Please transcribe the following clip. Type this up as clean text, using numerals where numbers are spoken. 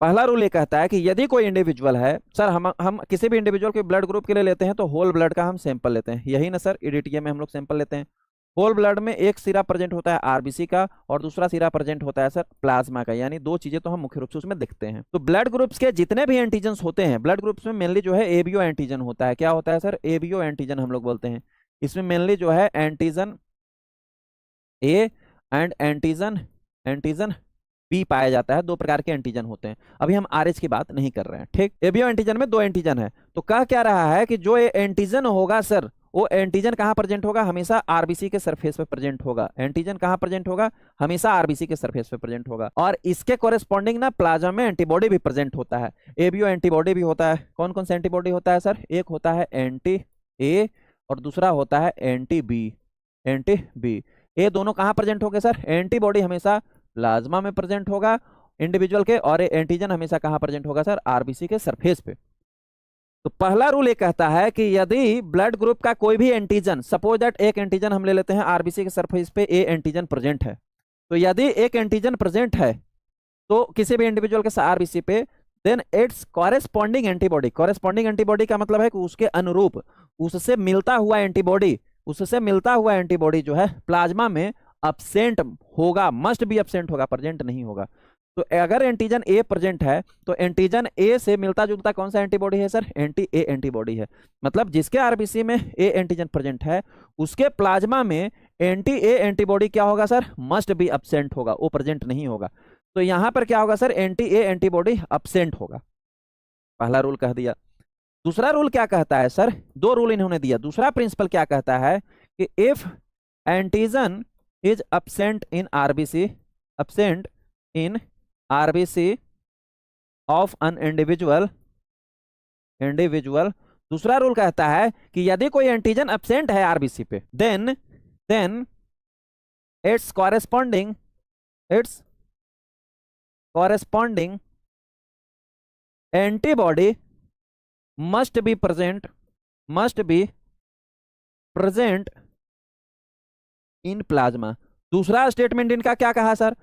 पहला रूल ये कहता है कि यदि कोई इंडिविजुअल है सर, हम किसी भी इंडिविजुअल के ब्लड ग्रुप के लिए लेते हैं तो होल ब्लड का हम सैंपल लेते हैं, यही ना सर, ईडीटीए में हम लोग सैंपल लेते हैं। होल ब्लड में एक सिरा प्रेजेंट होता है आरबीसी का और दूसरा सिरा प्रेजेंट होता है सर प्लाज्मा का, यानी दो चीजें तो हम मुख्य रूप से उसमें देखते हैं। तो ब्लड ग्रुप्स के जितने भी एंटीजन्स होते हैं, ब्लड ग्रुप्स में मेनली जो है एबीओ एंटीजन होता है। क्या होता है सर? एबीओ एंटीजन हम लोग बोलते हैं। इसमें मेनली जो है antigen a and antigen antigen b पाया जाता है। दो प्रकार के एंटीजन होते हैं, अभी हम आरएच की बात नहीं कर रहे हैं, ठीक। एबीओ एंटीजन में दो एंटीजन है, तो कह क्या रहा है कि जो ये एंटीजन होगा सर, वो एंटीजन कहाँ प्रेजेंट होगा? हमेशा आरबीसी के सरफेस पे प्रेजेंट होगा। एंटीजन कहाँ प्रेजेंट होगा? हमेशा आरबीसी के सरफेस पे प्रेजेंट होगा। और इसके कोरेस्पॉन्डिंग ना प्लाज्मा में एंटीबॉडी भी प्रेजेंट होता है। एबीओ एंटीबॉडी भी होता है। कौन कौन सा एंटीबॉडी होता है सर? एक होता है एंटी ए और दूसरा होता है एंटी बी। एंटी बी, ये दोनों कहाँ प्रेजेंट होंगे सर? एंटीबॉडी हमेशा प्लाज्मा में प्रेजेंट होगा इंडिविजुअल के, और एंटीजन हमेशा कहाँ प्रेजेंट होगा सर? आरबीसी के सरफेस पे। तो पहला रूल ये कहता है कि यदि ब्लड ग्रुप का कोई भी एंटीजन, सपोज दैट एक एंटीजन हम ले लेते हैं आरबीसी के सरफेस पे, ए एंटीजन प्रेजेंट है, तो यदि एक एंटीजन प्रेजेंट है तो किसी भी इंडिविजुअल के आरबीसी पे, then its corresponding antibody. Corresponding antibody का मतलब है कि उसके अनुरूप, उससे मिलता हुआ एंटीबॉडी, उससे मिलता हुआ एंटीबॉडी जो है प्लाज्मा में अब्सेंट होगा, मस्ट बी अब्सेंट होगा, प्रेजेंट नहीं होगा। तो अगर एंटीजन ए प्रेजेंट है तो एंटीजन ए से मिलता जुलता कौन सा एंटीबॉडी है सर? एंटी ए एंटीबॉडी है। मतलब जिसके आरबीसी में ए एंटीजन प्रेजेंट है उसके प्लाज्मा में एंटी ए एंटीबॉडी क्या होगा सर? मस्ट बी अब्सेंट होगा, वो प्रेजेंट नहीं होगा। तो यहां पर क्या होगा sir? Anti A antibody absent होगा। पहला रूल कह दिया। दूसरा रूल क्या कहता है सर? दो रूल इन्होंने दिया। दूसरा प्रिंसिपल क्या कहता है कि if antigen is absent in RBC, absent in RBC of an individual, individual, दूसरा रूल कहता है कि यदि कोई एंटीजन अब्सेंट है आरबीसी पे, then its corresponding, its corresponding antibody must be present, must be present in plasma. दूसरा statement इनका क्या कहा सर?